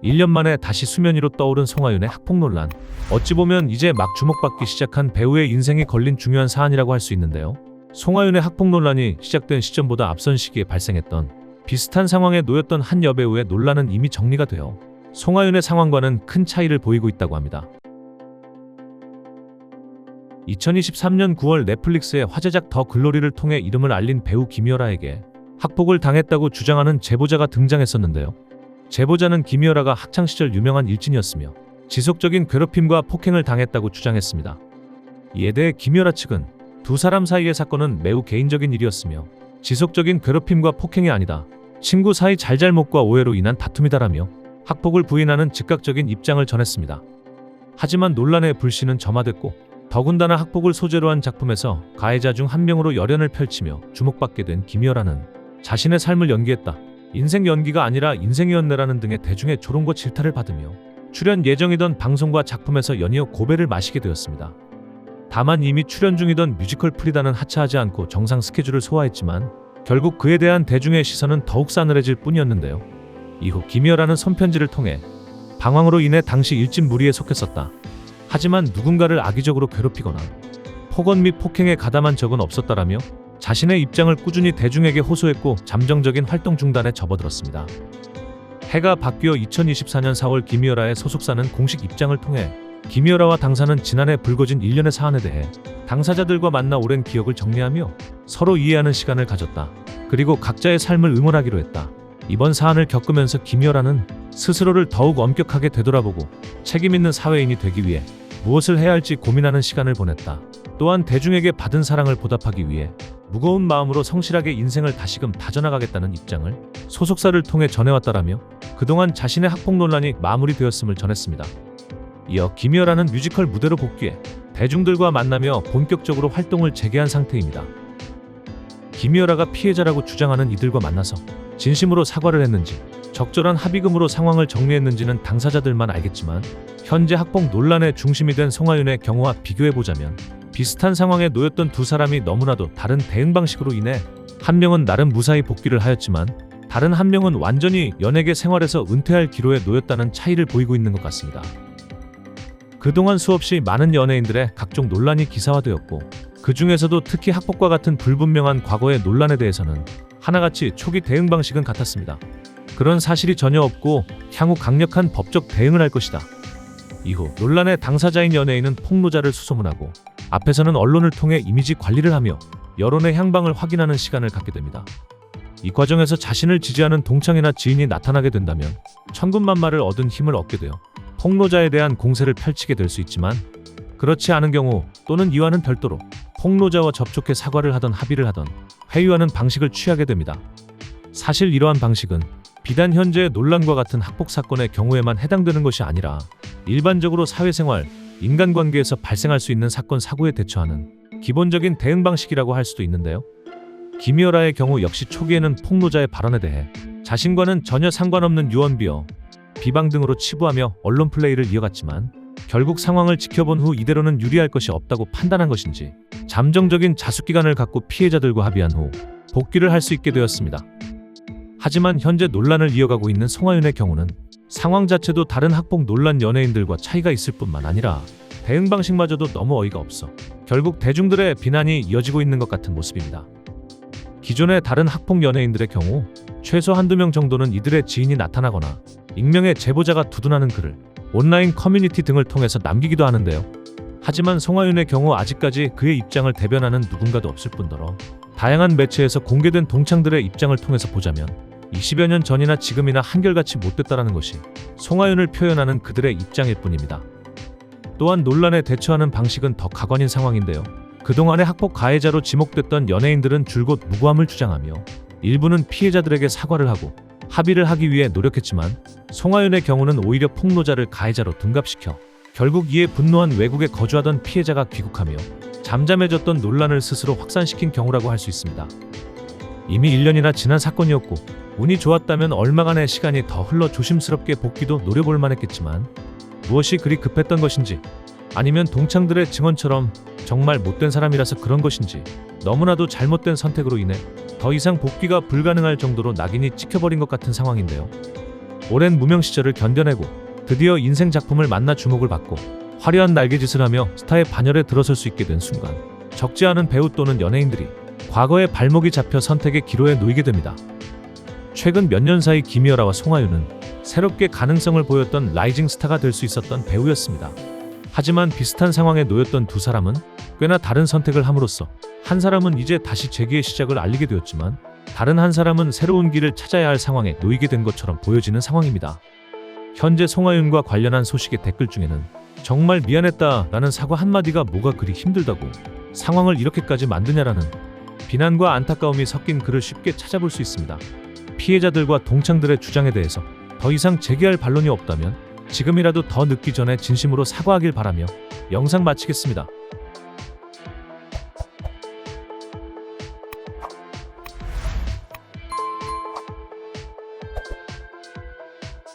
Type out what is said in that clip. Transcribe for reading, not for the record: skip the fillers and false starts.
1년 만에 다시 수면 위로 떠오른 송하윤의 학폭 논란. 어찌 보면 이제 막 주목받기 시작한 배우의 인생이 걸린 중요한 사안이라고 할 수 있는데요. 송하윤의 학폭 논란이 시작된 시점보다 앞선 시기에 발생했던 비슷한 상황에 놓였던 한 여배우의 논란은 이미 정리가 되어 송하윤의 상황과는 큰 차이를 보이고 있다고 합니다. 2023년 9월 넷플릭스의 화제작 더 글로리를 통해 이름을 알린 배우 김유라에게 학폭을 당했다고 주장하는 제보자가 등장했었는데요. 제보자는 김유라가 학창시절 유명한 일진이었으며 지속적인 괴롭힘과 폭행을 당했다고 주장했습니다. 이에 대해 김유라 측은 두 사람 사이의 사건은 매우 개인적인 일이었으며 지속적인 괴롭힘과 폭행이 아니다, 친구 사이 잘잘못과 오해로 인한 다툼이다라며 학폭을 부인하는 즉각적인 입장을 전했습니다. 하지만 논란의 불씨는 점화됐고 더군다나 학폭을 소재로 한 작품에서 가해자 중 한 명으로 열연을 펼치며 주목받게 된 김유라는 자신의 삶을 연기했다, 인생 연기가 아니라 인생이었네라는 등의 대중의 조롱과 질타를 받으며 출연 예정이던 방송과 작품에서 연이어 고배를 마시게 되었습니다. 다만 이미 출연 중이던 뮤지컬 프리다는 하차하지 않고 정상 스케줄을 소화했지만 결국 그에 대한 대중의 시선은 더욱 싸늘해질 뿐이었는데요. 이후 김유라는 손편지를 통해 방황으로 인해 당시 일진 무리에 속했었다, 하지만 누군가를 악의적으로 괴롭히거나 폭언 및 폭행에 가담한 적은 없었다라며 자신의 입장을 꾸준히 대중에게 호소했고 잠정적인 활동 중단에 접어들었습니다. 해가 바뀌어 2024년 4월 김유라의 소속사는 공식 입장을 통해 김유라와 당사는 지난해 불거진 일련의 사안에 대해 당사자들과 만나 오랜 기억을 정리하며 서로 이해하는 시간을 가졌다, 그리고 각자의 삶을 응원하기로 했다. 이번 사안을 겪으면서 김유라는 스스로를 더욱 엄격하게 되돌아보고 책임있는 사회인이 되기 위해 무엇을 해야 할지 고민하는 시간을 보냈다. 또한 대중에게 받은 사랑을 보답하기 위해 무거운 마음으로 성실하게 인생을 다시금 다져나가겠다는 입장을 소속사를 통해 전해왔다라며 그동안 자신의 학폭 논란이 마무리되었음을 전했습니다. 이어 김유라는 뮤지컬 무대로 복귀해 대중들과 만나며 본격적으로 활동을 재개한 상태입니다. 김유라가 피해자라고 주장하는 이들과 만나서 진심으로 사과를 했는지 적절한 합의금으로 상황을 정리했는지는 당사자들만 알겠지만 현재 학폭 논란의 중심이 된 송하윤의 경우와 비교해보자면 비슷한 상황에 놓였던 두 사람이 너무나도 다른 대응 방식으로 인해 한 명은 나름 무사히 복귀를 하였지만 다른 한 명은 완전히 연예계 생활에서 은퇴할 기로에 놓였다는 차이를 보이고 있는 것 같습니다. 그동안 수없이 많은 연예인들의 각종 논란이 기사화되었고 그 중에서도 특히 학폭과 같은 불분명한 과거의 논란에 대해서는 하나같이 초기 대응 방식은 같았습니다. 그런 사실이 전혀 없고 향후 강력한 법적 대응을 할 것이다. 이후 논란의 당사자인 연예인은 폭로자를 수소문하고 앞에서는 언론을 통해 이미지 관리를 하며 여론의 향방을 확인하는 시간을 갖게 됩니다. 이 과정에서 자신을 지지하는 동창이나 지인이 나타나게 된다면 천군만마를 얻은 힘을 얻게 되어 폭로자에 대한 공세를 펼치게 될 수 있지만 그렇지 않은 경우 또는 이와는 별도로 폭로자와 접촉해 사과를 하던 합의를 하던 회유하는 방식을 취하게 됩니다. 사실 이러한 방식은 비단 현재의 논란과 같은 학폭 사건의 경우에만 해당되는 것이 아니라 일반적으로 사회생활, 인간관계에서 발생할 수 있는 사건 사고에 대처하는 기본적인 대응 방식이라고 할 수도 있는데요. 김유라의 경우 역시 초기에는 폭로자의 발언에 대해 자신과는 전혀 상관없는 유언비어, 비방 등으로 치부하며 언론 플레이를 이어갔지만 결국 상황을 지켜본 후 이대로는 유리할 것이 없다고 판단한 것인지 잠정적인 자숙기간을 갖고 피해자들과 합의한 후 복귀를 할 수 있게 되었습니다. 하지만 현재 논란을 이어가고 있는 송하윤의 경우는 상황 자체도 다른 학폭 논란 연예인들과 차이가 있을 뿐만 아니라 대응 방식마저도 너무 어이가 없어 결국 대중들의 비난이 이어지고 있는 것 같은 모습입니다. 기존의 다른 학폭 연예인들의 경우 최소 한두 명 정도는 이들의 지인이 나타나거나 익명의 제보자가 두둔하는 글을 온라인 커뮤니티 등을 통해서 남기기도 하는데요. 하지만 송하윤의 경우 아직까지 그의 입장을 대변하는 누군가도 없을 뿐더러 다양한 매체에서 공개된 동창들의 입장을 통해서 보자면 20여 년 전이나 지금이나 한결같이 못됐다라는 것이 송하윤을 표현하는 그들의 입장일 뿐입니다. 또한 논란에 대처하는 방식은 더 가관인 상황인데요. 그동안의 학폭 가해자로 지목됐던 연예인들은 줄곧 무고함을 주장하며 일부는 피해자들에게 사과를 하고 합의를 하기 위해 노력했지만 송하윤의 경우는 오히려 폭로자를 가해자로 둔갑시켜 결국 이에 분노한 외국에 거주하던 피해자가 귀국하며 잠잠해졌던 논란을 스스로 확산시킨 경우라고 할 수 있습니다. 이미 1년이나 지난 사건이었고 운이 좋았다면 얼마간의 시간이 더 흘러 조심스럽게 복귀도 노려볼 만했겠지만 무엇이 그리 급했던 것인지 아니면 동창들의 증언처럼 정말 못된 사람이라서 그런 것인지 너무나도 잘못된 선택으로 인해 더 이상 복귀가 불가능할 정도로 낙인이 찍혀버린 것 같은 상황인데요. 오랜 무명 시절을 견뎌내고 드디어 인생 작품을 만나 주목을 받고 화려한 날개짓을 하며 스타의 반열에 들어설 수 있게 된 순간, 적지 않은 배우 또는 연예인들이 과거의 발목이 잡혀 선택의 기로에 놓이게 됩니다. 최근 몇 년 사이 김이어라와 송하윤은 새롭게 가능성을 보였던 라이징 스타가 될 수 있었던 배우였습니다. 하지만 비슷한 상황에 놓였던 두 사람은 꽤나 다른 선택을 함으로써 한 사람은 이제 다시 재기의 시작을 알리게 되었지만 다른 한 사람은 새로운 길을 찾아야 할 상황에 놓이게 된 것처럼 보여지는 상황입니다. 현재 송하윤과 관련한 소식의 댓글 중에는 정말 미안했다라는 사과 한마디가 뭐가 그리 힘들다고 상황을 이렇게까지 만드냐라는 비난과 안타까움이 섞인 글을 쉽게 찾아볼 수 있습니다. 피해자들과 동창들의 주장에 대해서 더 이상 제기할 반론이 없다면 지금이라도 더 늦기 전에 진심으로 사과하길 바라며 영상 마치겠습니다.